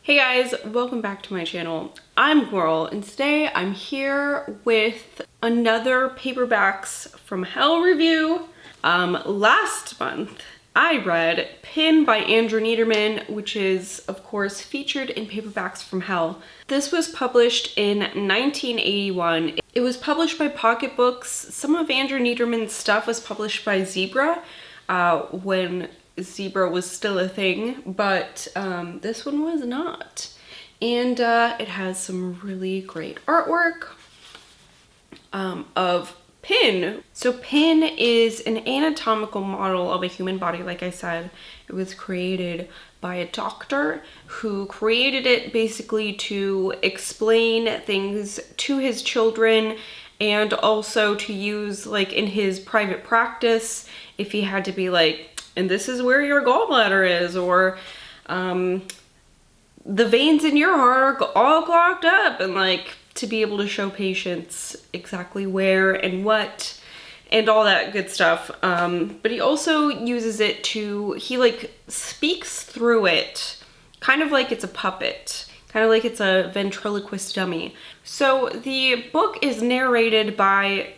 Hey guys, welcome back to my channel. I'm Coral, and today I'm here with another Paperbacks from Hell review. Last month I read Pin by Andrew Neiderman, which is of course featured in Paperbacks from Hell. This was published in 1981. It was published by Pocket Books. Some of Andrew Neiderman's stuff was published by Zebra when Zebra was still a thing, but this one was not. And it has some really great artwork of Pin. So Pin is an anatomical model of a human body, like I said. It was created by a doctor who created it basically to explain things to his children and also to use like in his private practice if he had to be like, and this is where your gallbladder is, or the veins in your heart are all clogged up, and like to be able to show patients exactly where and what and all that good stuff. But he also uses it to, he like speaks through it, kind of like it's a puppet, kind of like it's a ventriloquist dummy. So the book is narrated by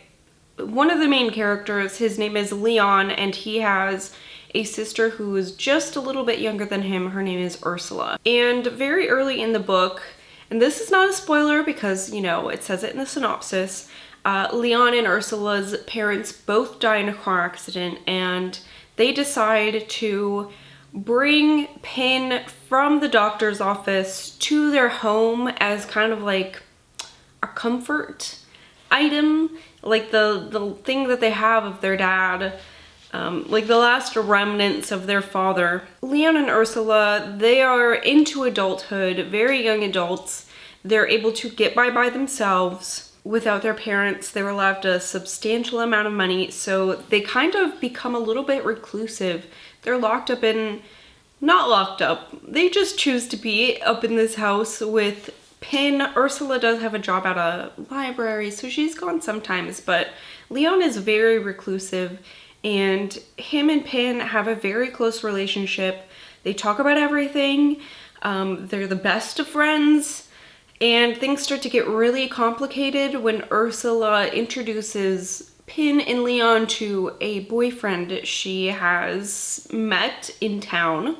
one of the main characters. His name is Leon, and he has a sister who is just a little bit younger than him. Her name is Ursula. And very early in the book, and this is not a spoiler because, you know, it says it in the synopsis, Leon and Ursula's parents both die in a car accident, and they decide to bring Pin from the doctor's office to their home as kind of like a comfort item, like the thing that they have of their dad. Like the last remnants of their father. Leon and Ursula, they are into adulthood, very young adults. They're able to get by themselves without their parents. They were left a substantial amount of money, so they kind of become a little bit reclusive. They're locked up in, not locked up, they just choose to be up in this house with Pin. Ursula does have a job at a library, so she's gone sometimes, but Leon is very reclusive. And him and Pin have a very close relationship. They talk about everything. They're the best of friends. And things start to get really complicated when Ursula introduces Pin and Leon to a boyfriend she has met in town.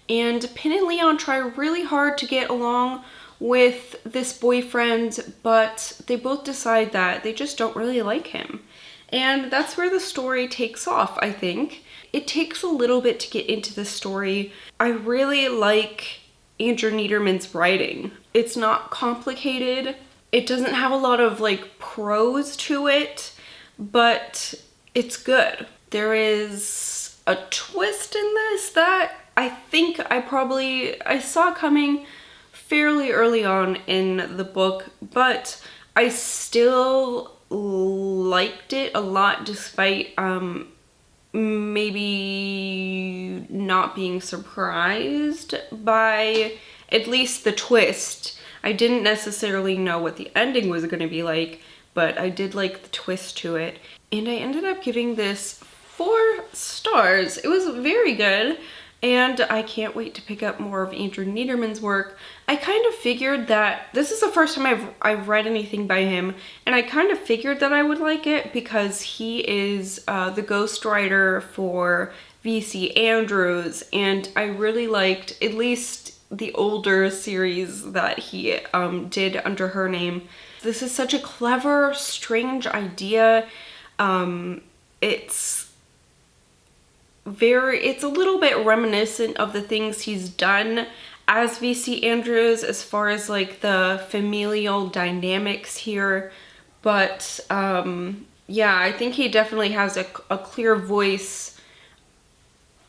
And Pin and Leon try really hard to get along with this boyfriend, but they both decide that they just don't really like him. And that's where the story takes off, I think. It takes a little bit to get into the story. I really like Andrew Neiderman's writing. It's not complicated. It doesn't have a lot of like prose to it, but it's good. There is a twist in this that I think I saw coming fairly early on in the book, but I still liked it a lot despite maybe not being surprised by at least the twist. I didn't necessarily know what the ending was going to be like, but I did like the twist to it, and I ended up giving this 4 stars. It was very good, and I can't wait to pick up more of Andrew Neiderman's work. I kind of figured that this is the first time I've read anything by him, and I kind of figured that I would like it because he is the ghostwriter for V.C. Andrews, and I really liked at least the older series that he did under her name. This is such a clever, strange idea. It's a little bit reminiscent of the things he's done as V.C. Andrews as far as like the familial dynamics here, but yeah, I think he definitely has a clear voice.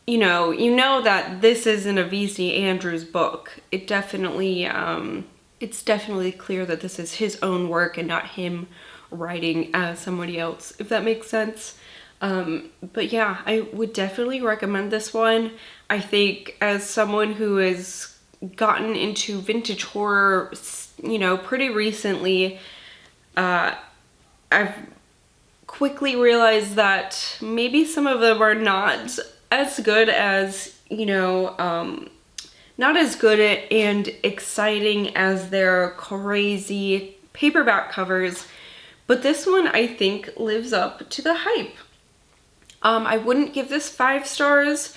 You know that this isn't a V.C. Andrews book. It's definitely clear that this is his own work and not him writing as somebody else, if that makes sense. But yeah, I would definitely recommend this one. I think as someone who has gotten into vintage horror, you know, pretty recently, I've quickly realized that maybe some of them are not as good as, you know, not as good and exciting as their crazy paperback covers, but this one I think lives up to the hype. I wouldn't give this 5 stars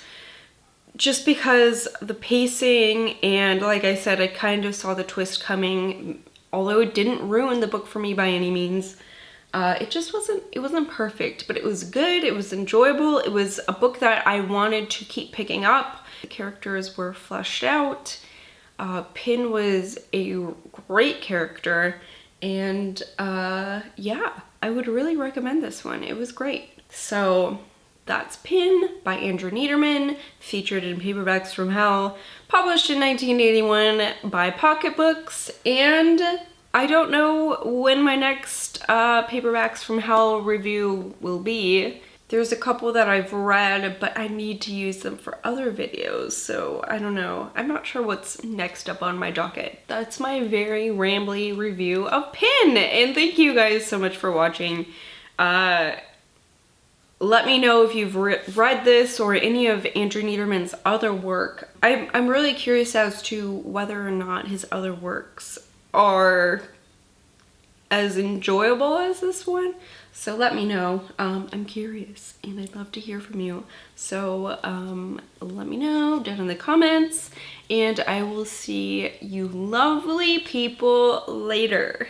just because the pacing, and like I said, I kind of saw the twist coming, although it didn't ruin the book for me by any means. It wasn't perfect, but it was good, it was enjoyable, it was a book that I wanted to keep picking up. The characters were fleshed out. Pin was a great character, and yeah, I would really recommend this one. It was great. So that's Pin by Andrew Neiderman, featured in Paperbacks From Hell, published in 1981 by Pocketbooks, and I don't know when my next Paperbacks From Hell review will be. There's a couple that I've read, but I need to use them for other videos, so I don't know. I'm not sure what's next up on my docket. That's my very rambly review of Pin, and thank you guys so much for watching. Let me know if you've read this or any of Andrew Neiderman's other work. I'm really curious as to whether or not his other works are as enjoyable as this one. So let me know. I'm curious and I'd love to hear from you. So let me know down in the comments, and I will see you lovely people later.